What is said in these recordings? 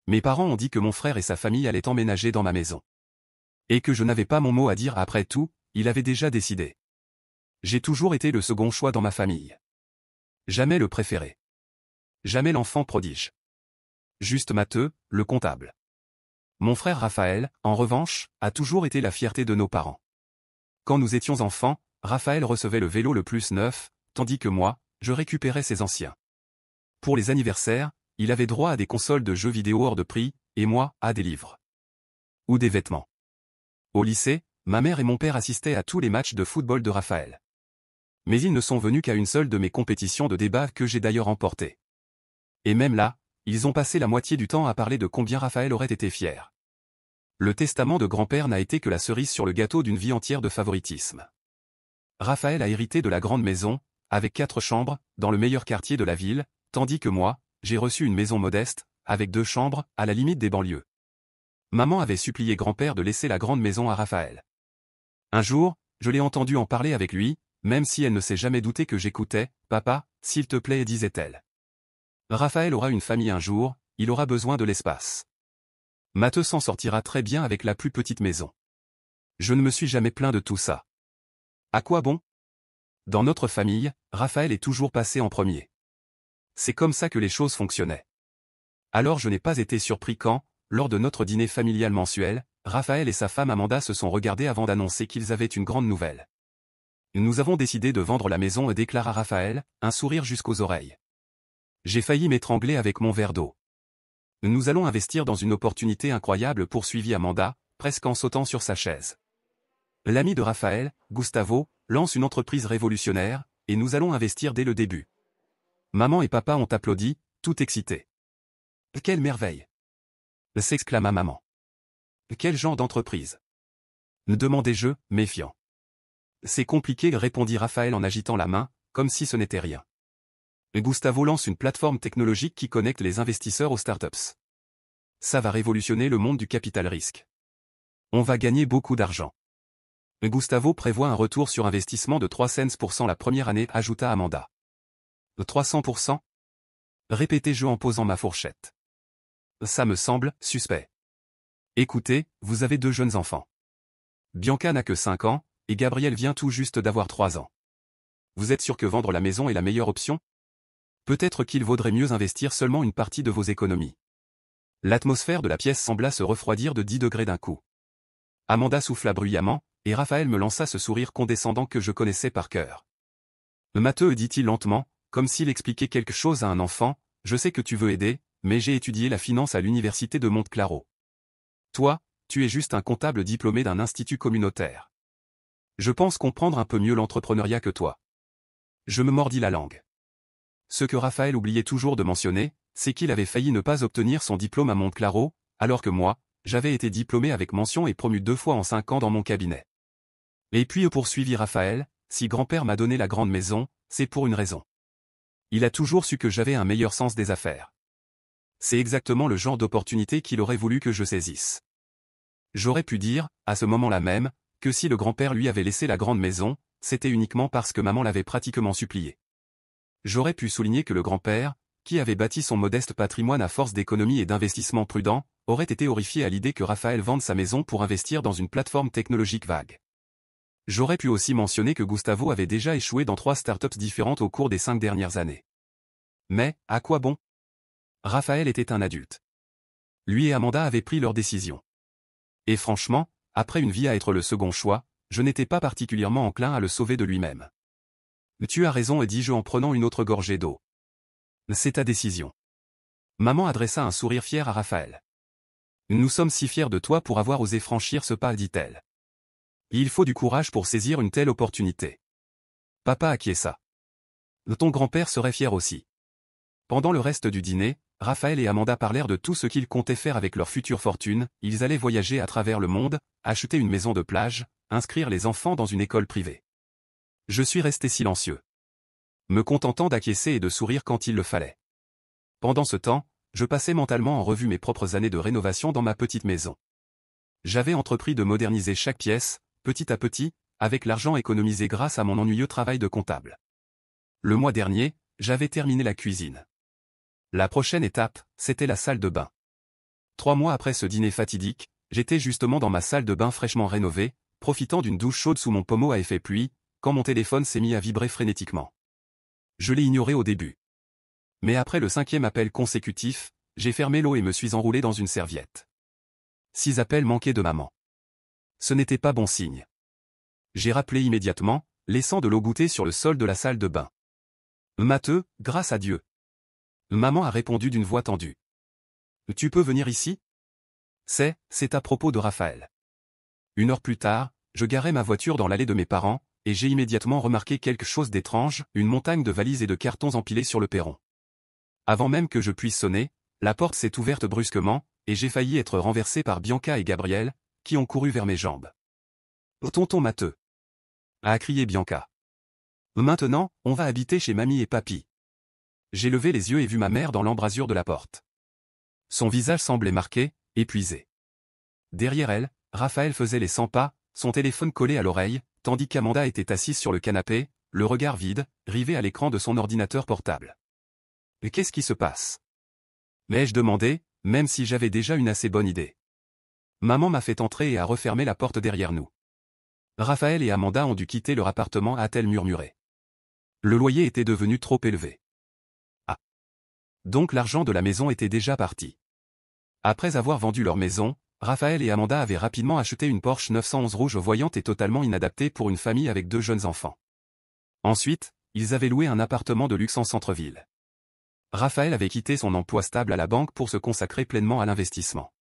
Mes parents ont dit que mon frère et sa famille allaient emménager dans ma maison. Et que je n'avais pas mon mot à dire après tout, il avait déjà décidé. J'ai toujours été le second choix dans ma famille. Jamais le préféré. Jamais l'enfant prodige. Juste Matteux, le comptable. Mon frère Raphaël, en revanche, a toujours été la fierté de nos parents. Quand nous étions enfants, Raphaël recevait le vélo le plus neuf, tandis que moi, je récupérais ses anciens. Pour les anniversaires, il avait droit à des consoles de jeux vidéo hors de prix, et moi, à des livres. Ou des vêtements. Au lycée, ma mère et mon père assistaient à tous les matchs de football de Raphaël. Mais ils ne sont venus qu'à une seule de mes compétitions de débat que j'ai d'ailleurs remportée. Et même là, ils ont passé la moitié du temps à parler de combien Raphaël aurait été fier. Le testament de grand-père n'a été que la cerise sur le gâteau d'une vie entière de favoritisme. Raphaël a hérité de la grande maison, avec 4 chambres, dans le meilleur quartier de la ville, tandis que moi, j'ai reçu une maison modeste, avec 2 chambres, à la limite des banlieues. Maman avait supplié grand-père de laisser la grande maison à Raphaël. Un jour, je l'ai entendu en parler avec lui, même si elle ne s'est jamais doutée que j'écoutais. « Papa, s'il te plaît » disait-elle. Raphaël aura une famille un jour, il aura besoin de l'espace. Matteux s'en sortira très bien avec la plus petite maison. Je ne me suis jamais plaint de tout ça. À quoi bon? Dans notre famille, Raphaël est toujours passé en premier. C'est comme ça que les choses fonctionnaient. Alors je n'ai pas été surpris quand, lors de notre dîner familial mensuel, Raphaël et sa femme Amanda se sont regardés avant d'annoncer qu'ils avaient une grande nouvelle. Nous avons décidé de vendre la maison, déclara Raphaël, un sourire jusqu'aux oreilles. J'ai failli m'étrangler avec mon verre d'eau. Nous allons investir dans une opportunité incroyable, poursuivit Amanda, presque en sautant sur sa chaise. L'ami de Raphaël, Gustavo, lance une entreprise révolutionnaire, et nous allons investir dès le début. Maman et papa ont applaudi, tout excités. Quelle merveille! S'exclama maman. Quel genre d'entreprise? Demandai-je, méfiant. C'est compliqué, répondit Raphaël en agitant la main, comme si ce n'était rien. Gustavo lance une plateforme technologique qui connecte les investisseurs aux startups. Ça va révolutionner le monde du capital risque. On va gagner beaucoup d'argent. Gustavo prévoit un retour sur investissement de 300% la première année, ajouta Amanda. 300%? Répétai-je en posant ma fourchette. Ça me semble suspect. Écoutez, vous avez 2 jeunes enfants. Bianca n'a que 5 ans, et Gabriel vient tout juste d'avoir 3 ans. Vous êtes sûr que vendre la maison est la meilleure option? Peut-être qu'il vaudrait mieux investir seulement une partie de vos économies. L'atmosphère de la pièce sembla se refroidir de 10 degrés d'un coup. Amanda souffla bruyamment, et Raphaël me lança ce sourire condescendant que je connaissais par cœur. Matteux, dit-il lentement, comme s'il expliquait quelque chose à un enfant, je sais que tu veux aider, mais j'ai étudié la finance à l'université de Monte-Claro. Toi, tu es juste un comptable diplômé d'un institut communautaire. Je pense comprendre un peu mieux l'entrepreneuriat que toi. Je me mordis la langue. Ce que Raphaël oubliait toujours de mentionner, c'est qu'il avait failli ne pas obtenir son diplôme à Monte-Claro, alors que moi, j'avais été diplômé avec mention et promu 2 fois en 5 ans dans mon cabinet. Et puis poursuivit Raphaël, si grand-père m'a donné la grande maison, c'est pour une raison. Il a toujours su que j'avais un meilleur sens des affaires. C'est exactement le genre d'opportunité qu'il aurait voulu que je saisisse. J'aurais pu dire, à ce moment-là même, que si le grand-père lui avait laissé la grande maison, c'était uniquement parce que maman l'avait pratiquement supplié. J'aurais pu souligner que le grand-père, qui avait bâti son modeste patrimoine à force d'économie et d'investissement prudent, aurait été horrifié à l'idée que Raphaël vende sa maison pour investir dans une plateforme technologique vague. J'aurais pu aussi mentionner que Gustavo avait déjà échoué dans 3 startups différentes au cours des 5 dernières années. Mais, à quoi bon? Raphaël était un adulte. Lui et Amanda avaient pris leur décision. Et franchement, après une vie à être le second choix, je n'étais pas particulièrement enclin à le sauver de lui-même. Tu as raison, dis-je en prenant une autre gorgée d'eau. C'est ta décision. Maman adressa un sourire fier à Raphaël. Nous sommes si fiers de toi pour avoir osé franchir ce pas, dit-elle. Il faut du courage pour saisir une telle opportunité. Papa acquiesça. Ton grand-père serait fier aussi. Pendant le reste du dîner, Raphaël et Amanda parlèrent de tout ce qu'ils comptaient faire avec leur future fortune. Ils allaient voyager à travers le monde, acheter une maison de plage, inscrire les enfants dans une école privée. Je suis resté silencieux, me contentant d'acquiescer et de sourire quand il le fallait. Pendant ce temps, je passais mentalement en revue mes propres années de rénovation dans ma petite maison. J'avais entrepris de moderniser chaque pièce, petit à petit, avec l'argent économisé grâce à mon ennuyeux travail de comptable. Le mois dernier, j'avais terminé la cuisine. La prochaine étape, c'était la salle de bain. 3 mois après ce dîner fatidique, j'étais justement dans ma salle de bain fraîchement rénovée, profitant d'une douche chaude sous mon pommeau à effet pluie, quand mon téléphone s'est mis à vibrer frénétiquement. Je l'ai ignoré au début. Mais après le 5e appel consécutif, j'ai fermé l'eau et me suis enroulé dans une serviette. 6 appels manqués de maman. Ce n'était pas bon signe. J'ai rappelé immédiatement, laissant de l'eau goutter sur le sol de la salle de bain. Matteux, grâce à Dieu. Maman a répondu d'une voix tendue. Tu peux venir ici? C'est à propos de Raphaël. 1 heure plus tard, je garais ma voiture dans l'allée de mes parents, et j'ai immédiatement remarqué quelque chose d'étrange, une montagne de valises et de cartons empilés sur le perron. Avant même que je puisse sonner, la porte s'est ouverte brusquement, et j'ai failli être renversé par Bianca et Gabriel, qui ont couru vers mes jambes. Tonton Matteux, a crié Bianca. Maintenant, on va habiter chez mamie et papy. J'ai levé les yeux et vu ma mère dans l'embrasure de la porte. Son visage semblait marqué, épuisé. Derrière elle, Raphaël faisait les 100 pas, son téléphone collé à l'oreille, tandis qu'Amanda était assise sur le canapé, le regard vide, rivé à l'écran de son ordinateur portable. Mais qu'est-ce qui se passe? L'ai-je demandé, même si j'avais déjà une assez bonne idée. Maman m'a fait entrer et a refermé la porte derrière nous. Raphaël et Amanda ont dû quitter leur appartement, a-t-elle murmuré. Le loyer était devenu trop élevé. Ah. Donc l'argent de la maison était déjà parti. Après avoir vendu leur maison, Raphaël et Amanda avaient rapidement acheté une Porsche 911 rouge voyante et totalement inadaptée pour une famille avec 2 jeunes enfants. Ensuite, ils avaient loué un appartement de luxe en centre-ville. Raphaël avait quitté son emploi stable à la banque pour se consacrer pleinement à l'investissement.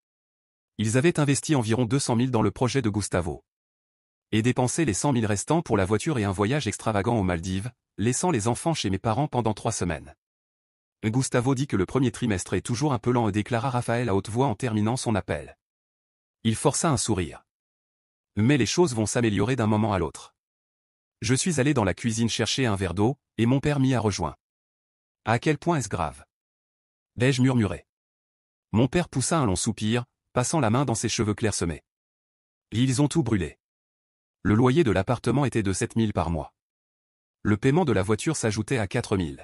Ils avaient investi environ 200 000 dans le projet de Gustavo. Et dépensé les 100 000 restants pour la voiture et un voyage extravagant aux Maldives, laissant les enfants chez mes parents pendant 3 semaines. Gustavo dit que le premier trimestre est toujours un peu lent, déclara Raphaël à haute voix en terminant son appel. Il força un sourire. Mais les choses vont s'améliorer d'un moment à l'autre. Je suis allé dans la cuisine chercher un verre d'eau, et mon père m'y a rejoint. À quel point est-ce grave? Ai-je murmuré. Mon père poussa un long soupir, passant la main dans ses cheveux clairsemés. Ils ont tout brûlé. Le loyer de l'appartement était de 7 000 par mois. Le paiement de la voiture s'ajoutait à 4 000.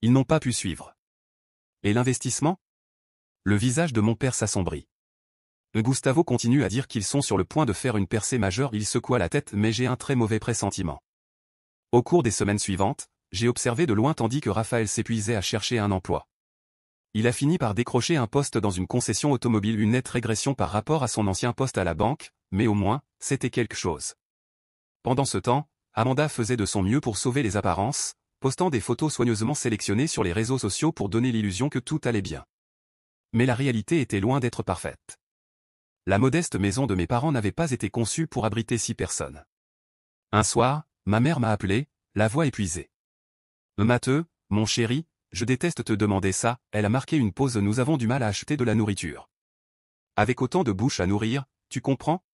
Ils n'ont pas pu suivre. Et l'investissement? Le visage de mon père s'assombrit. Gustavo continue à dire qu'ils sont sur le point de faire une percée majeure. Il secoua la tête, mais j'ai un très mauvais pressentiment. Au cours des semaines suivantes, j'ai observé de loin tandis que Raphaël s'épuisait à chercher un emploi. Il a fini par décrocher un poste dans une concession automobile, une nette régression par rapport à son ancien poste à la banque, mais au moins, c'était quelque chose. Pendant ce temps, Amanda faisait de son mieux pour sauver les apparences, postant des photos soigneusement sélectionnées sur les réseaux sociaux pour donner l'illusion que tout allait bien. Mais la réalité était loin d'être parfaite. La modeste maison de mes parents n'avait pas été conçue pour abriter 6 personnes. Un soir, ma mère m'a appelé, la voix épuisée. Matteux, mon chéri, je déteste te demander ça, elle a marqué une pause, nous avons du mal à acheter de la nourriture. Avec autant de bouches à nourrir, tu comprends?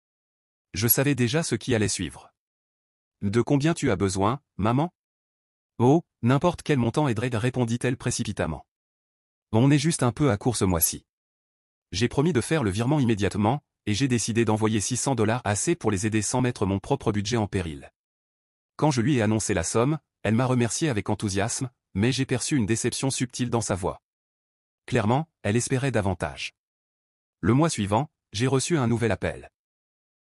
Je savais déjà ce qui allait suivre. De combien tu as besoin, maman? Oh, n'importe quel montant aiderait, répondit-elle précipitamment. On est juste un peu à court ce mois-ci. J'ai promis de faire le virement immédiatement, et j'ai décidé d'envoyer 600 $, assez pour les aider sans mettre mon propre budget en péril. Quand je lui ai annoncé la somme, elle m'a remercié avec enthousiasme, mais j'ai perçu une déception subtile dans sa voix. Clairement, elle espérait davantage. Le mois suivant, j'ai reçu un nouvel appel.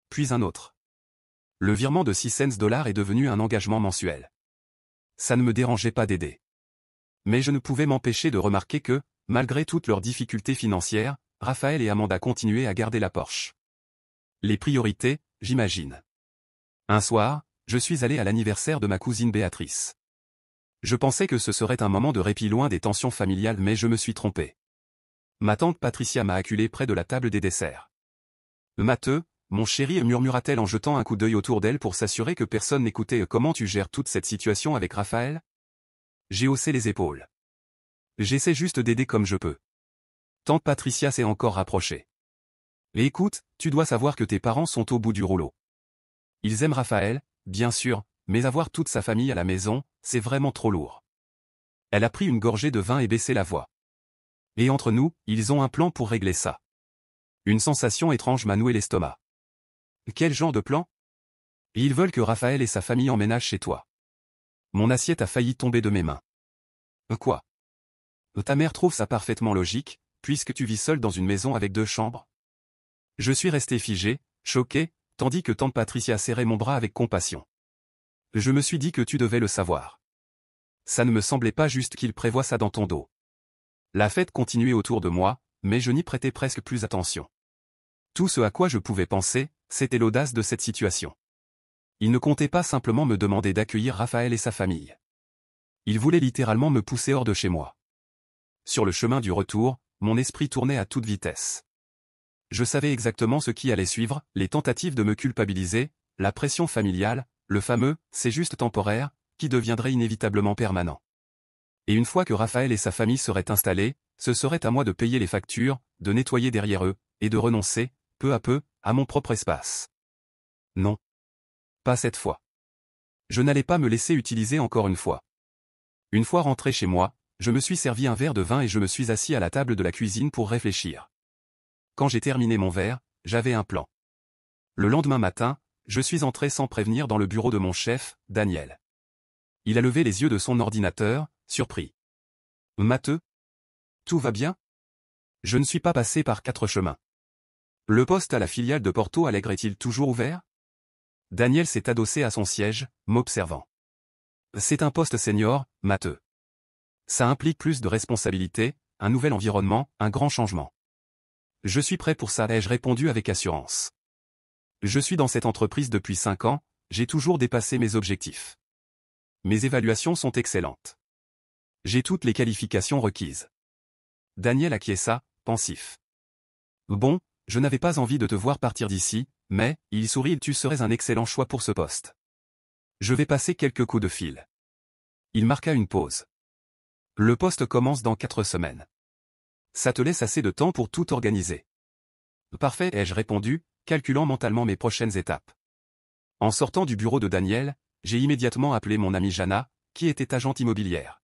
Puis un autre. Le virement de 6 cents $ est devenu un engagement mensuel. Ça ne me dérangeait pas d'aider. Mais je ne pouvais m'empêcher de remarquer que, malgré toutes leurs difficultés financières, Raphaël et Amanda continuaient à garder la Porsche. Les priorités, j'imagine. Un soir, je suis allé à l'anniversaire de ma cousine Béatrice. Je pensais que ce serait un moment de répit loin des tensions familiales, mais je me suis trompé. Ma tante Patricia m'a acculé près de la table des desserts. Matteux, mon chéri, murmura-t-elle en jetant un coup d'œil autour d'elle pour s'assurer que personne n'écoutait. Comment tu gères toute cette situation avec Raphaël? J'ai haussé les épaules. J'essaie juste d'aider comme je peux. Tante Patricia s'est encore rapprochée. Et écoute, tu dois savoir que tes parents sont au bout du rouleau. Ils aiment Raphaël, bien sûr, mais avoir toute sa famille à la maison, c'est vraiment trop lourd. Elle a pris une gorgée de vin et baissé la voix. Et entre nous, ils ont un plan pour régler ça. Une sensation étrange m'a noué l'estomac. Quel genre de plan? Ils veulent que Raphaël et sa famille emménagent chez toi. Mon assiette a failli tomber de mes mains. Quoi? Ta mère trouve ça parfaitement logique, puisque tu vis seul dans une maison avec 2 chambres? Je suis resté figé, choqué, tandis que tante Patricia serrait mon bras avec compassion. Je me suis dit que tu devais le savoir. Ça ne me semblait pas juste qu'il prévoie ça dans ton dos. La fête continuait autour de moi, mais je n'y prêtais presque plus attention. Tout ce à quoi je pouvais penser, c'était l'audace de cette situation. Il ne comptait pas simplement me demander d'accueillir Raphaël et sa famille. Il voulait littéralement me pousser hors de chez moi. Sur le chemin du retour, mon esprit tournait à toute vitesse. Je savais exactement ce qui allait suivre, les tentatives de me culpabiliser, la pression familiale, le fameux « c'est juste temporaire » qui deviendrait inévitablement permanent. Et une fois que Raphaël et sa famille seraient installés, ce serait à moi de payer les factures, de nettoyer derrière eux, et de renoncer, peu à peu, à mon propre espace. Non. Pas cette fois. Je n'allais pas me laisser utiliser encore une fois. Une fois rentré chez moi, je me suis servi un verre de vin et je me suis assis à la table de la cuisine pour réfléchir. Quand j'ai terminé mon verre, j'avais un plan. Le lendemain matin, je suis entré sans prévenir dans le bureau de mon chef, Daniel. Il a levé les yeux de son ordinateur, surpris. « Matteux? Tout va bien? Je ne suis pas passé par 4 chemins. Le poste à la filiale de Porto Alegre est-il toujours ouvert ?» Daniel s'est adossé à son siège, m'observant. « C'est un poste senior, Matteux. Ça implique plus de responsabilités, un nouvel environnement, un grand changement. Je suis prêt pour ça, ai-je répondu avec assurance. Je suis dans cette entreprise depuis 5 ans, j'ai toujours dépassé mes objectifs. Mes évaluations sont excellentes. J'ai toutes les qualifications requises. Daniel acquiesça, pensif. Bon, je n'avais pas envie de te voir partir d'ici, mais, il sourit, tu serais un excellent choix pour ce poste. Je vais passer quelques coups de fil. Il marqua une pause. Le poste commence dans 4 semaines. Ça te laisse assez de temps pour tout organiser. Parfait, ai-je répondu, calculant mentalement mes prochaines étapes. En sortant du bureau de Daniel, j'ai immédiatement appelé mon amie Jana, qui était agente immobilière.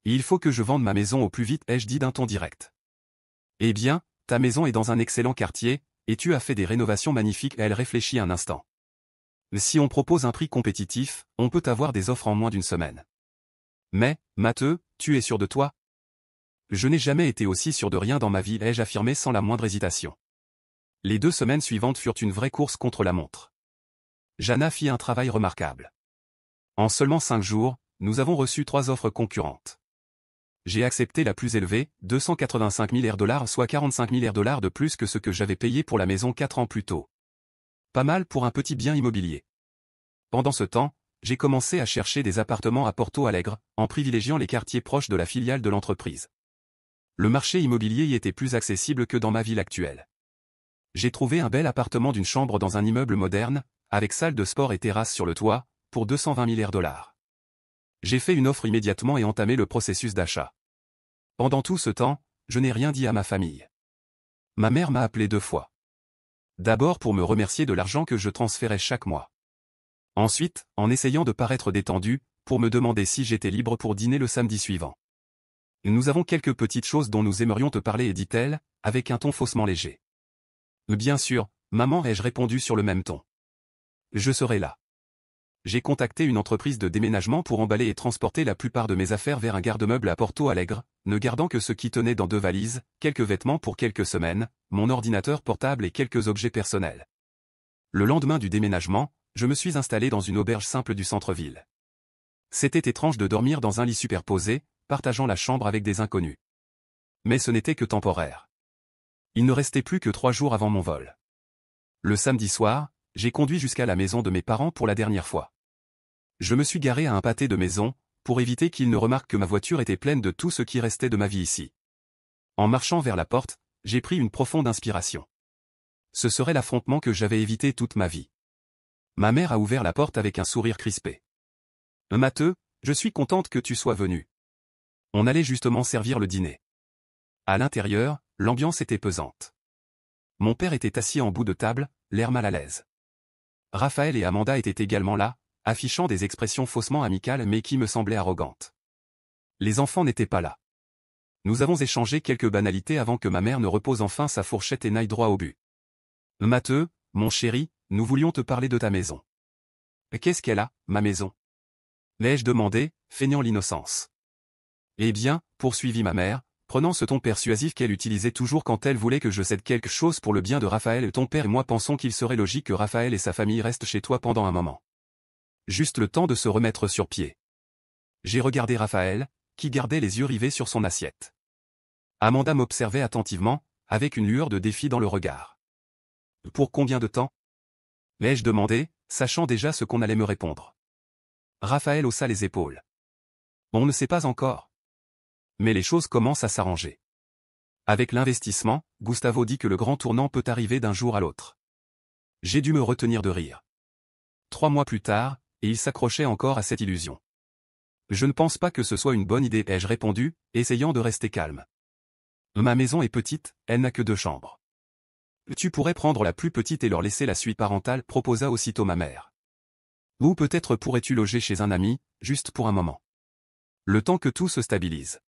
Il faut que je vende ma maison au plus vite, ai-je dit d'un ton direct. Eh bien, ta maison est dans un excellent quartier, et tu as fait des rénovations magnifiques, elle réfléchit un instant. Si on propose un prix compétitif, on peut avoir des offres en moins d'1 semaine. Mais, Matteux, tu es sûr de toi? Je n'ai jamais été aussi sûr de rien dans ma vie, ai-je affirmé sans la moindre hésitation. Les 2 semaines suivantes furent une vraie course contre la montre. Jana fit un travail remarquable. En seulement 5 jours, nous avons reçu 3 offres concurrentes. J'ai accepté la plus élevée, 285 000 $, soit 45 000 $ de plus que ce que j'avais payé pour la maison 4 ans plus tôt. Pas mal pour un petit bien immobilier. Pendant ce temps, j'ai commencé à chercher des appartements à Porto Alegre, en privilégiant les quartiers proches de la filiale de l'entreprise. Le marché immobilier y était plus accessible que dans ma ville actuelle. J'ai trouvé un bel appartement d'une chambre dans un immeuble moderne, avec salle de sport et terrasse sur le toit, pour 220 000 $. J'ai fait une offre immédiatement et entamé le processus d'achat. Pendant tout ce temps, je n'ai rien dit à ma famille. Ma mère m'a appelé 2 fois. D'abord pour me remercier de l'argent que je transférais chaque mois. Ensuite, en essayant de paraître détendu, pour me demander si j'étais libre pour dîner le samedi suivant. Nous avons quelques petites choses dont nous aimerions te parler, dit-elle, avec un ton faussement léger. Bien sûr, maman, ai-je répondu sur le même ton. Je serai là. J'ai contacté une entreprise de déménagement pour emballer et transporter la plupart de mes affaires vers un garde-meubles à Porto Alegre, ne gardant que ce qui tenait dans 2 valises, quelques vêtements pour quelques semaines, mon ordinateur portable et quelques objets personnels. Le lendemain du déménagement, je me suis installé dans une auberge simple du centre-ville. C'était étrange de dormir dans un lit superposé, partageant la chambre avec des inconnus. Mais ce n'était que temporaire. Il ne restait plus que 3 jours avant mon vol. Le samedi soir, j'ai conduit jusqu'à la maison de mes parents pour la dernière fois. Je me suis garé à un pâté de maison, pour éviter qu'ils ne remarquent que ma voiture était pleine de tout ce qui restait de ma vie ici. En marchant vers la porte, j'ai pris une profonde inspiration. Ce serait l'affrontement que j'avais évité toute ma vie. Ma mère a ouvert la porte avec un sourire crispé. « Matteux, je suis contente que tu sois venu. On allait justement servir le dîner. » À l'intérieur, l'ambiance était pesante. Mon père était assis en bout de table, l'air mal à l'aise. Raphaël et Amanda étaient également là, affichant des expressions faussement amicales mais qui me semblaient arrogantes. Les enfants n'étaient pas là. Nous avons échangé quelques banalités avant que ma mère ne repose enfin sa fourchette et n'aille droit au but. « Matteux, mon chéri, nous voulions te parler de ta maison. »« Qu'est-ce qu'elle a, ma maison ?» l'ai-je demandé, feignant l'innocence. « Eh bien, poursuivit ma mère, prenant ce ton persuasif qu'elle utilisait toujours quand elle voulait que je cède quelque chose pour le bien de Raphaël. Ton père et moi pensons qu'il serait logique que Raphaël et sa famille restent chez toi pendant un moment. Juste le temps de se remettre sur pied. J'ai regardé Raphaël, qui gardait les yeux rivés sur son assiette. Amanda m'observait attentivement, avec une lueur de défi dans le regard. Pour combien de temps? L'ai-je demandé, sachant déjà ce qu'on allait me répondre. Raphaël haussa les épaules. On ne sait pas encore. Mais les choses commencent à s'arranger. Avec l'investissement, Gustavo dit que le grand tournant peut arriver d'un jour à l'autre. J'ai dû me retenir de rire. 3 mois plus tard, et il s'accrochait encore à cette illusion. Je ne pense pas que ce soit une bonne idée, ai-je répondu, essayant de rester calme. Ma maison est petite, elle n'a que 2 chambres. Tu pourrais prendre la plus petite et leur laisser la suite parentale, proposa aussitôt ma mère. Ou peut-être pourrais-tu loger chez un ami, juste pour un moment. Le temps que tout se stabilise.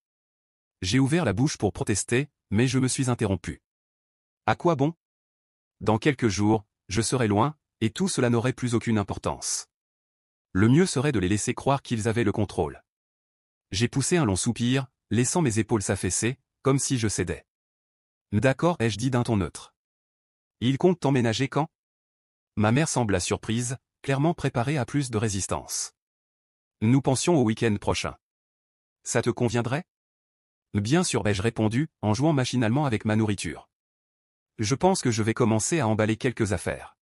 J'ai ouvert la bouche pour protester, mais je me suis interrompu. À quoi bon? Dans quelques jours, je serai loin, et tout cela n'aurait plus aucune importance. Le mieux serait de les laisser croire qu'ils avaient le contrôle. J'ai poussé un long soupir, laissant mes épaules s'affaisser, comme si je cédais. D'accord, ai-je dit d'un ton neutre. Ils comptent emménager quand? Ma mère sembla surprise, clairement préparée à plus de résistance. Nous pensions au week-end prochain. Ça te conviendrait? Bien sûr, ai-je répondu, en jouant machinalement avec ma nourriture. Je pense que je vais commencer à emballer quelques affaires.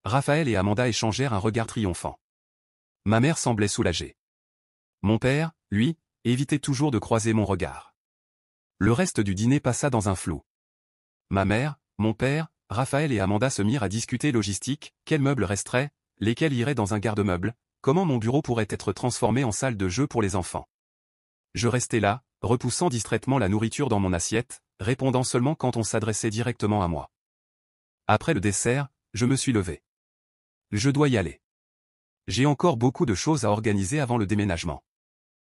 Raphaël et Amanda échangèrent un regard triomphant. Ma mère semblait soulagée. Mon père, lui, évitait toujours de croiser mon regard. Le reste du dîner passa dans un flou. Ma mère, mon père, Raphaël et Amanda se mirent à discuter logistique, quels meubles resteraient, lesquels iraient dans un garde-meuble, comment mon bureau pourrait être transformé en salle de jeu pour les enfants. Je restais là, repoussant distraitement la nourriture dans mon assiette, répondant seulement quand on s'adressait directement à moi. Après le dessert, je me suis levé. Je dois y aller. J'ai encore beaucoup de choses à organiser avant le déménagement.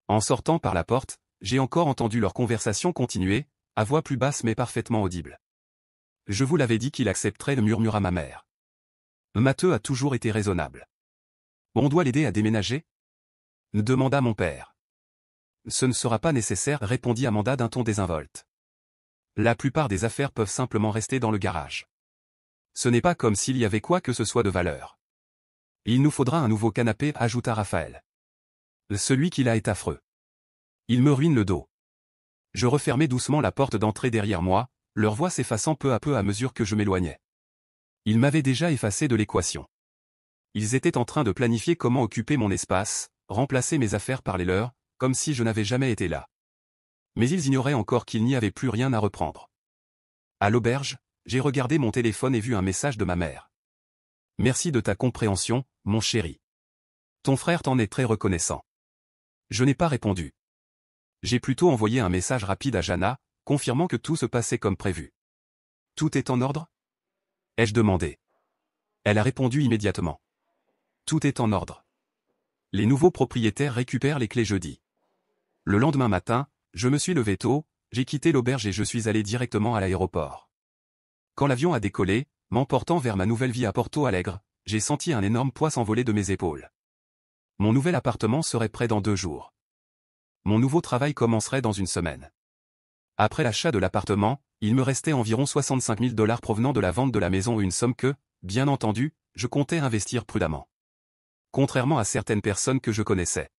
En sortant par la porte, j'ai encore entendu leur conversation continuer, à voix plus basse mais parfaitement audible. Je vous l'avais dit qu'il accepterait, murmura ma mère. Matteux a toujours été raisonnable. On doit l'aider à déménager? Demanda mon père. Ce ne sera pas nécessaire, répondit Amanda d'un ton désinvolte. La plupart des affaires peuvent simplement rester dans le garage. Ce n'est pas comme s'il y avait quoi que ce soit de valeur. Il nous faudra un nouveau canapé, ajouta Raphaël. Celui qu'il a est affreux. Il me ruine le dos. Je refermai doucement la porte d'entrée derrière moi, leur voix s'effaçant peu à peu à mesure que je m'éloignais. Ils m'avaient déjà effacé de l'équation. Ils étaient en train de planifier comment occuper mon espace, remplacer mes affaires par les leurs, comme si je n'avais jamais été là. Mais ils ignoraient encore qu'il n'y avait plus rien à reprendre. À l'auberge, j'ai regardé mon téléphone et vu un message de ma mère. Merci de ta compréhension, mon chéri. Ton frère t'en est très reconnaissant. Je n'ai pas répondu. J'ai plutôt envoyé un message rapide à Jana, confirmant que tout se passait comme prévu. Tout est en ordre? Ai-je demandé. Elle a répondu immédiatement. Tout est en ordre. Les nouveaux propriétaires récupèrent les clés jeudi. Le lendemain matin, je me suis levé tôt, j'ai quitté l'auberge et je suis allé directement à l'aéroport. Quand l'avion a décollé, m'emportant vers ma nouvelle vie à Porto Alegre, j'ai senti un énorme poids s'envoler de mes épaules. Mon nouvel appartement serait prêt dans 2 jours. Mon nouveau travail commencerait dans 1 semaine. Après l'achat de l'appartement, il me restait environ 65 000 $ provenant de la vente de la maison, une somme que, bien entendu, je comptais investir prudemment. Contrairement à certaines personnes que je connaissais.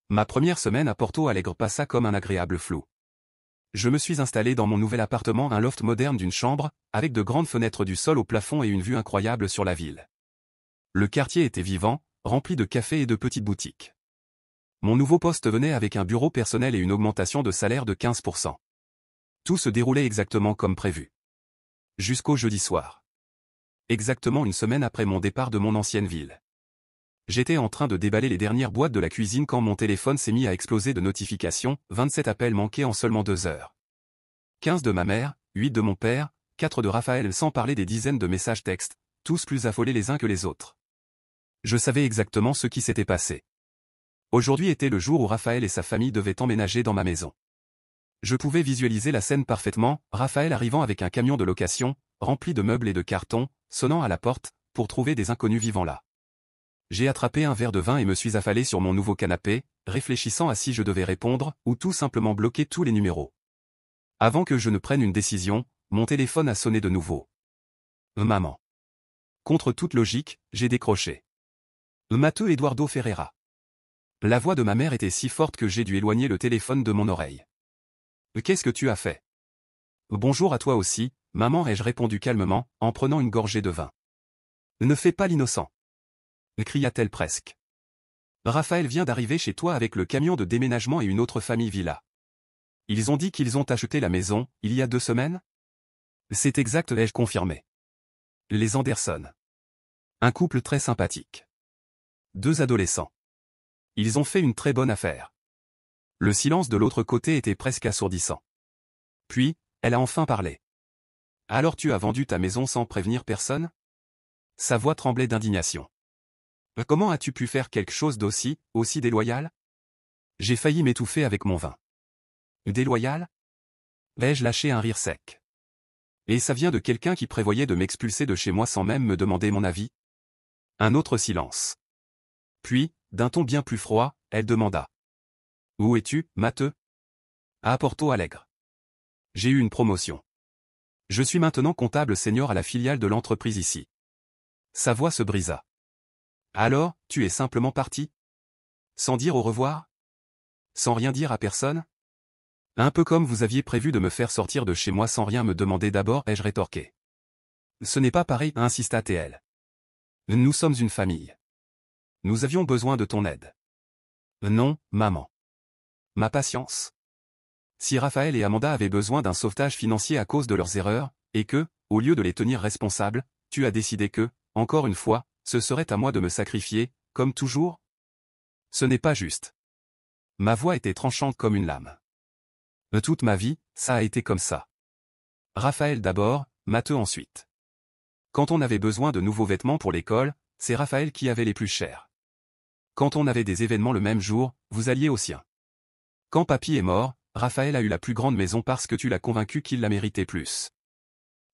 Ma première semaine à Porto Alegre passa comme un agréable flou. Je me suis installé dans mon nouvel appartement, un loft moderne d'une chambre, avec de grandes fenêtres du sol au plafond et une vue incroyable sur la ville. Le quartier était vivant, rempli de cafés et de petites boutiques. Mon nouveau poste venait avec un bureau personnel et une augmentation de salaire de 15%. Tout se déroulait exactement comme prévu. Jusqu'au jeudi soir. Exactement 1 semaine après mon départ de mon ancienne ville. J'étais en train de déballer les dernières boîtes de la cuisine quand mon téléphone s'est mis à exploser de notifications, 27 appels manqués en seulement 2 heures. 15 de ma mère, 8 de mon père, 4 de Raphaël, sans parler des dizaines de messages textes, tous plus affolés les uns que les autres. Je savais exactement ce qui s'était passé. Aujourd'hui était le jour où Raphaël et sa famille devaient emménager dans ma maison. Je pouvais visualiser la scène parfaitement, Raphaël arrivant avec un camion de location, rempli de meubles et de cartons, sonnant à la porte, pour trouver des inconnus vivant là. J'ai attrapé un verre de vin et me suis affalé sur mon nouveau canapé, réfléchissant à si je devais répondre, ou tout simplement bloquer tous les numéros. Avant que je ne prenne une décision, mon téléphone a sonné de nouveau. Maman. Contre toute logique, j'ai décroché. Matteo Eduardo Ferreira. La voix de ma mère était si forte que j'ai dû éloigner le téléphone de mon oreille. Qu'est-ce que tu as fait? Bonjour à toi aussi, maman, ai-je répondu calmement, en prenant une gorgée de vin. Ne fais pas l'innocent. Cria-t-elle presque. Raphaël vient d'arriver chez toi avec le camion de déménagement et une autre famille villa. Ils ont dit qu'ils ont acheté la maison, il y a 2 semaines? C'est exact, ai-je confirmé. Les Anderson. Un couple très sympathique. 2 adolescents. Ils ont fait une très bonne affaire. Le silence de l'autre côté était presque assourdissant. Puis, elle a enfin parlé. Alors tu as vendu ta maison sans prévenir personne? Sa voix tremblait d'indignation. Comment as-tu pu faire quelque chose aussi déloyal? J'ai failli m'étouffer avec mon vin. Déloyal? Ai-je lâché un rire sec. Et ça vient de quelqu'un qui prévoyait de m'expulser de chez moi sans même me demander mon avis? Un autre silence. Puis, d'un ton bien plus froid, elle demanda. Où es-tu, Matteo? À Porto Alegre. J'ai eu une promotion. Je suis maintenant comptable senior à la filiale de l'entreprise ici. Sa voix se brisa. Alors, tu es simplement parti? Sans dire au revoir? Sans rien dire à personne? Un peu comme vous aviez prévu de me faire sortir de chez moi sans rien me demander d'abord, ai-je rétorqué. Ce n'est pas pareil, insista TL. Nous sommes une famille. Nous avions besoin de ton aide. Non, maman. Ma patience. Si Raphaël et Amanda avaient besoin d'un sauvetage financier à cause de leurs erreurs, et que, au lieu de les tenir responsables, tu as décidé que, encore une fois, ce serait à moi de me sacrifier, comme toujours? Ce n'est pas juste. Ma voix était tranchante comme une lame. Toute ma vie, ça a été comme ça. Raphaël d'abord, Matteo ensuite. Quand on avait besoin de nouveaux vêtements pour l'école, c'est Raphaël qui avait les plus chers. Quand on avait des événements le même jour, vous alliez au sien. Quand papy est mort, Raphaël a eu la plus grande maison parce que tu l'as convaincu qu'il la méritait plus.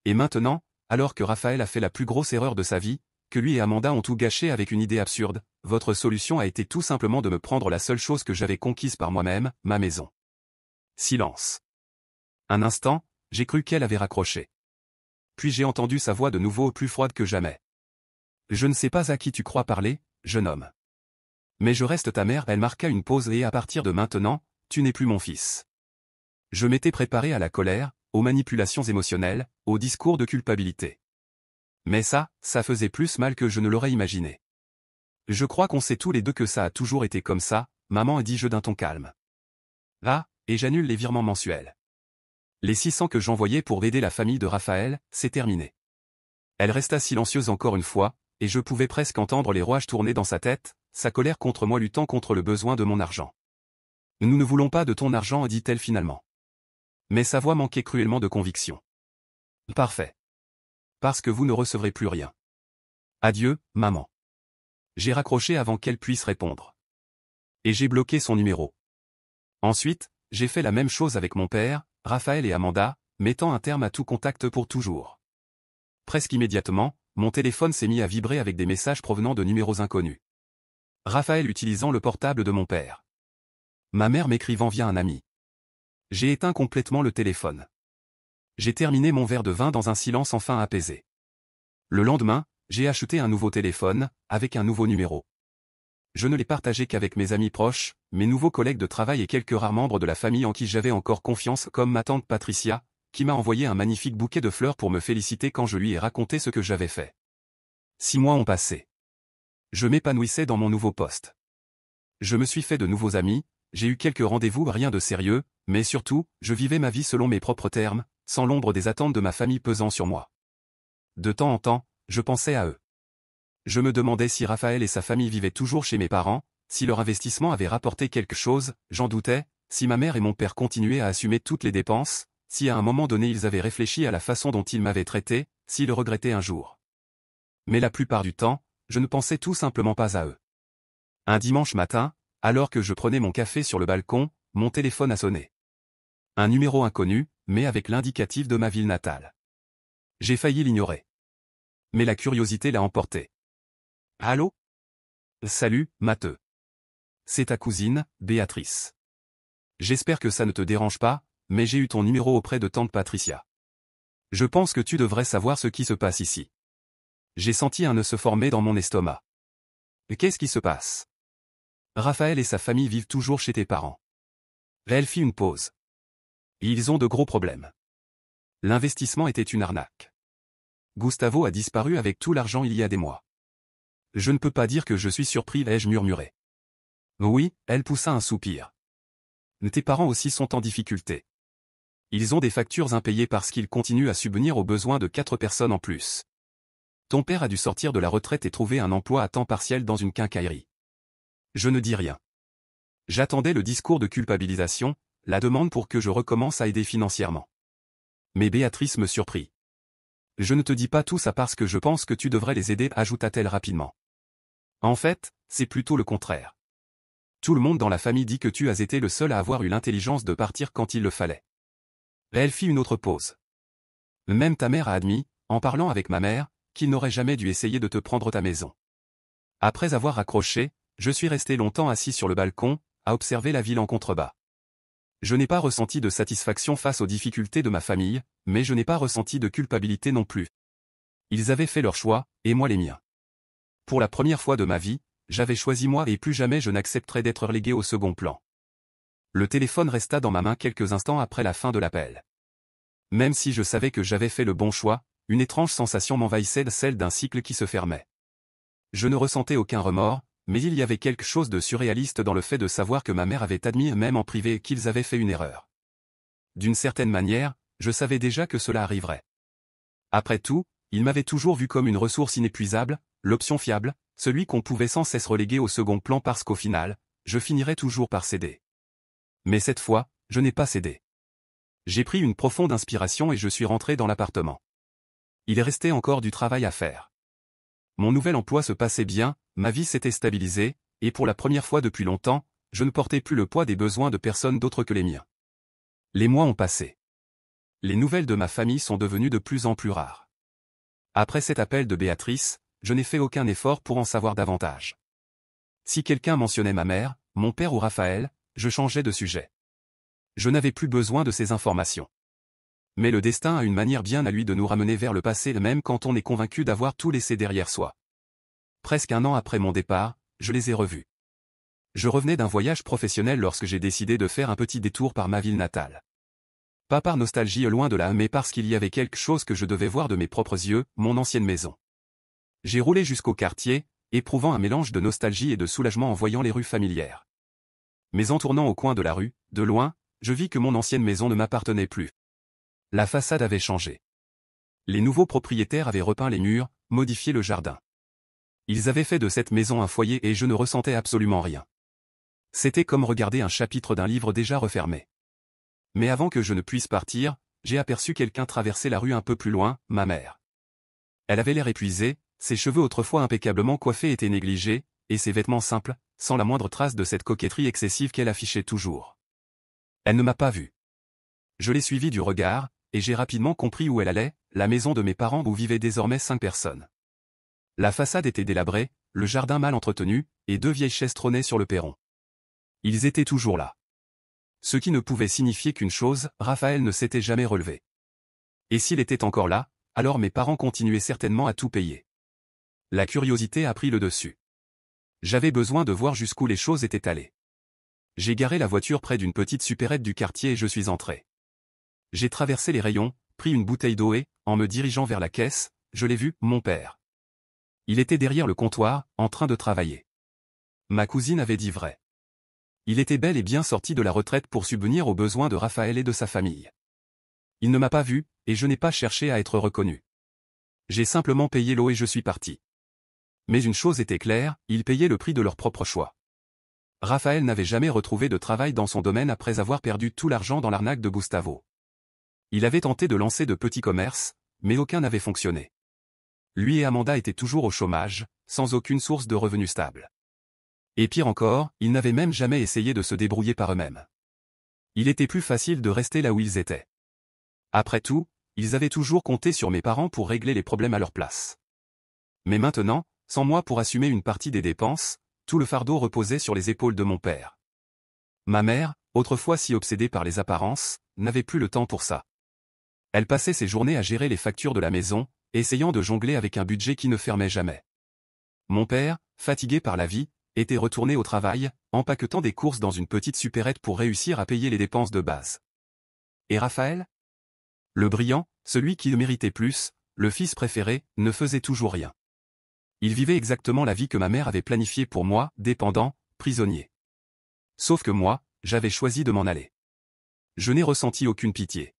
Et maintenant, alors que Raphaël a fait la plus grosse erreur de sa vie, que lui et Amanda ont tout gâché avec une idée absurde, votre solution a été tout simplement de me prendre la seule chose que j'avais conquise par moi-même, ma maison. Silence. Un instant, j'ai cru qu'elle avait raccroché. Puis j'ai entendu sa voix de nouveau plus froide que jamais. Je ne sais pas à qui tu crois parler, jeune homme. Mais je reste ta mère, elle marqua une pause et à partir de maintenant, tu n'es plus mon fils. Je m'étais préparé à la colère, aux manipulations émotionnelles, aux discours de culpabilité. Mais ça faisait plus mal que je ne l'aurais imaginé. Je crois qu'on sait tous les deux que ça a toujours été comme ça, maman, dit-je d'un ton calme. Ah, et j'annule les virements mensuels. Les 600 que j'envoyais pour aider la famille de Raphaël, c'est terminé. Elle resta silencieuse encore une fois, et je pouvais presque entendre les rouages tourner dans sa tête, sa colère contre moi luttant contre le besoin de mon argent. Nous ne voulons pas de ton argent, dit-elle finalement. Mais sa voix manquait cruellement de conviction. Parfait. Parce que vous ne recevrez plus rien. Adieu, maman. J'ai raccroché avant qu'elle puisse répondre. Et j'ai bloqué son numéro. Ensuite, j'ai fait la même chose avec mon père, Raphaël et Amanda, mettant un terme à tout contact pour toujours. Presque immédiatement, mon téléphone s'est mis à vibrer avec des messages provenant de numéros inconnus. Raphaël utilisant le portable de mon père. Ma mère m'écrivant via un ami. J'ai éteint complètement le téléphone. J'ai terminé mon verre de vin dans un silence enfin apaisé. Le lendemain, j'ai acheté un nouveau téléphone, avec un nouveau numéro. Je ne l'ai partagé qu'avec mes amis proches, mes nouveaux collègues de travail et quelques rares membres de la famille en qui j'avais encore confiance comme ma tante Patricia, qui m'a envoyé un magnifique bouquet de fleurs pour me féliciter quand je lui ai raconté ce que j'avais fait. 6 mois ont passé. Je m'épanouissais dans mon nouveau poste. Je me suis fait de nouveaux amis, j'ai eu quelques rendez-vous, rien de sérieux, mais surtout, je vivais ma vie selon mes propres termes, sans l'ombre des attentes de ma famille pesant sur moi. De temps en temps, je pensais à eux. Je me demandais si Raphaël et sa famille vivaient toujours chez mes parents, si leur investissement avait rapporté quelque chose, j'en doutais, si ma mère et mon père continuaient à assumer toutes les dépenses, si à un moment donné ils avaient réfléchi à la façon dont ils m'avaient traité, s'ils le regrettaient un jour. Mais la plupart du temps, je ne pensais tout simplement pas à eux. Un dimanche matin, alors que je prenais mon café sur le balcon, mon téléphone a sonné. Un numéro inconnu, mais avec l'indicatif de ma ville natale. J'ai failli l'ignorer. Mais la curiosité l'a emporté. Allô? Salut, Matteo. C'est ta cousine, Béatrice. J'espère que ça ne te dérange pas, mais j'ai eu ton numéro auprès de tante Patricia. Je pense que tu devrais savoir ce qui se passe ici. J'ai senti un nœud se former dans mon estomac. Qu'est-ce qui se passe? Raphaël et sa famille vivent toujours chez tes parents. Elle fit une pause. Ils ont de gros problèmes. L'investissement était une arnaque. Gustavo a disparu avec tout l'argent il y a des mois. Je ne peux pas dire que je suis surpris, ai-je murmuré. Oui, elle poussa un soupir. Tes parents aussi sont en difficulté. Ils ont des factures impayées parce qu'ils continuent à subvenir aux besoins de 4 personnes en plus. Ton père a dû sortir de la retraite et trouver un emploi à temps partiel dans une quincaillerie. Je ne dis rien. J'attendais le discours de culpabilisation, la demande pour que je recommence à aider financièrement. Mais Béatrice me surprit. Je ne te dis pas tout ça parce que je pense que tu devrais les aider, ajouta-t-elle rapidement. En fait, c'est plutôt le contraire. Tout le monde dans la famille dit que tu as été le seul à avoir eu l'intelligence de partir quand il le fallait. Elle fit une autre pause. Même ta mère a admis, en parlant avec ma mère, qu'il n'aurait jamais dû essayer de te prendre ta maison. Après avoir raccroché, je suis resté longtemps assis sur le balcon, à observer la ville en contrebas. Je n'ai pas ressenti de satisfaction face aux difficultés de ma famille, mais je n'ai pas ressenti de culpabilité non plus. Ils avaient fait leur choix, et moi les miens. Pour la première fois de ma vie, j'avais choisi moi et plus jamais je n'accepterai d'être relégué au second plan. Le téléphone resta dans ma main quelques instants après la fin de l'appel. Même si je savais que j'avais fait le bon choix, une étrange sensation m'envahissait, celle d'un cycle qui se fermait. Je ne ressentais aucun remords, mais il y avait quelque chose de surréaliste dans le fait de savoir que ma mère avait admis même en privé qu'ils avaient fait une erreur. D'une certaine manière, je savais déjà que cela arriverait. Après tout, ils m'avaient toujours vu comme une ressource inépuisable, l'option fiable, celui qu'on pouvait sans cesse reléguer au second plan parce qu'au final, je finirais toujours par céder. Mais cette fois, je n'ai pas cédé. J'ai pris une profonde inspiration et je suis rentré dans l'appartement. Il restait encore du travail à faire. Mon nouvel emploi se passait bien, ma vie s'était stabilisée, et pour la première fois depuis longtemps, je ne portais plus le poids des besoins de personne d'autre que les miens. Les mois ont passé. Les nouvelles de ma famille sont devenues de plus en plus rares. Après cet appel de Béatrice, je n'ai fait aucun effort pour en savoir davantage. Si quelqu'un mentionnait ma mère, mon père ou Raphaël, je changeais de sujet. Je n'avais plus besoin de ces informations. Mais le destin a une manière bien à lui de nous ramener vers le passé même quand on est convaincu d'avoir tout laissé derrière soi. Presque un an après mon départ, je les ai revus. Je revenais d'un voyage professionnel lorsque j'ai décidé de faire un petit détour par ma ville natale. Pas par nostalgie loin de là, mais parce qu'il y avait quelque chose que je devais voir de mes propres yeux, mon ancienne maison. J'ai roulé jusqu'au quartier, éprouvant un mélange de nostalgie et de soulagement en voyant les rues familières. Mais en tournant au coin de la rue, de loin, je vis que mon ancienne maison ne m'appartenait plus. La façade avait changé. Les nouveaux propriétaires avaient repeint les murs, modifié le jardin. Ils avaient fait de cette maison un foyer et je ne ressentais absolument rien. C'était comme regarder un chapitre d'un livre déjà refermé. Mais avant que je ne puisse partir, j'ai aperçu quelqu'un traverser la rue un peu plus loin, ma mère. Elle avait l'air épuisée, ses cheveux autrefois impeccablement coiffés étaient négligés, et ses vêtements simples, sans la moindre trace de cette coquetterie excessive qu'elle affichait toujours. Elle ne m'a pas vu. Je l'ai suivie du regard, et j'ai rapidement compris où elle allait, la maison de mes parents où vivaient désormais 5 personnes. La façade était délabrée, le jardin mal entretenu, et 2 vieilles chaises trônaient sur le perron. Ils étaient toujours là. Ce qui ne pouvait signifier qu'une chose, Raphaël ne s'était jamais relevé. Et s'il était encore là, alors mes parents continuaient certainement à tout payer. La curiosité a pris le dessus. J'avais besoin de voir jusqu'où les choses étaient allées. J'ai garé la voiture près d'une petite supérette du quartier et je suis entré. J'ai traversé les rayons, pris une bouteille d'eau et, en me dirigeant vers la caisse, je l'ai vu, mon père. Il était derrière le comptoir, en train de travailler. Ma cousine avait dit vrai. Il était bel et bien sorti de la retraite pour subvenir aux besoins de Raphaël et de sa famille. Il ne m'a pas vu, et je n'ai pas cherché à être reconnu. J'ai simplement payé l'eau et je suis parti. Mais une chose était claire, ils payaient le prix de leur propre choix. Raphaël n'avait jamais retrouvé de travail dans son domaine après avoir perdu tout l'argent dans l'arnaque de Gustavo. Il avait tenté de lancer de petits commerces, mais aucun n'avait fonctionné. Lui et Amanda étaient toujours au chômage, sans aucune source de revenus stable. Et pire encore, ils n'avaient même jamais essayé de se débrouiller par eux-mêmes. Il était plus facile de rester là où ils étaient. Après tout, ils avaient toujours compté sur mes parents pour régler les problèmes à leur place. Mais maintenant, sans moi pour assumer une partie des dépenses, tout le fardeau reposait sur les épaules de mon père. Ma mère, autrefois si obsédée par les apparences, n'avait plus le temps pour ça. Elle passait ses journées à gérer les factures de la maison, essayant de jongler avec un budget qui ne fermait jamais. Mon père, fatigué par la vie, était retourné au travail, empaquetant des courses dans une petite supérette pour réussir à payer les dépenses de base. Et Raphaël? Le brillant, celui qui méritait plus, le fils préféré, ne faisait toujours rien. Il vivait exactement la vie que ma mère avait planifiée pour moi, dépendant, prisonnier. Sauf que moi, j'avais choisi de m'en aller. Je n'ai ressenti aucune pitié.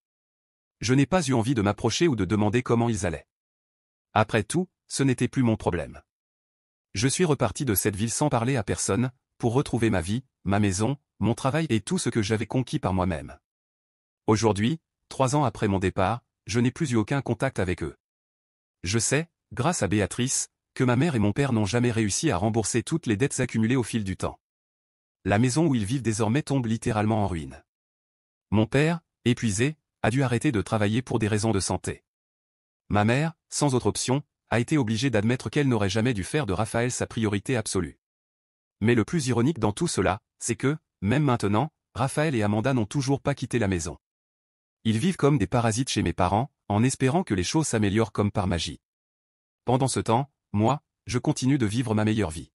Je n'ai pas eu envie de m'approcher ou de demander comment ils allaient. Après tout, ce n'était plus mon problème. Je suis reparti de cette ville sans parler à personne, pour retrouver ma vie, ma maison, mon travail et tout ce que j'avais conquis par moi-même. Aujourd'hui, 3 ans après mon départ, je n'ai plus eu aucun contact avec eux. Je sais, grâce à Béatrice, que ma mère et mon père n'ont jamais réussi à rembourser toutes les dettes accumulées au fil du temps. La maison où ils vivent désormais tombe littéralement en ruine. Mon père, épuisé, a dû arrêter de travailler pour des raisons de santé. Ma mère, sans autre option, a été obligée d'admettre qu'elle n'aurait jamais dû faire de Raphaël sa priorité absolue. Mais le plus ironique dans tout cela, c'est que, même maintenant, Raphaël et Amanda n'ont toujours pas quitté la maison. Ils vivent comme des parasites chez mes parents, en espérant que les choses s'améliorent comme par magie. Pendant ce temps, moi, je continue de vivre ma meilleure vie.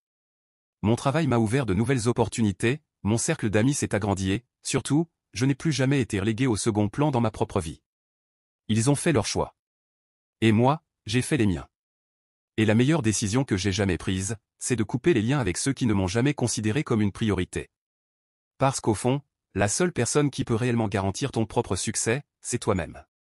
Mon travail m'a ouvert de nouvelles opportunités, mon cercle d'amis s'est agrandi et, surtout, je n'ai plus jamais été relégué au second plan dans ma propre vie. Ils ont fait leur choix. Et moi, j'ai fait les miens. Et la meilleure décision que j'ai jamais prise, c'est de couper les liens avec ceux qui ne m'ont jamais considéré comme une priorité. Parce qu'au fond, la seule personne qui peut réellement garantir ton propre succès, c'est toi-même.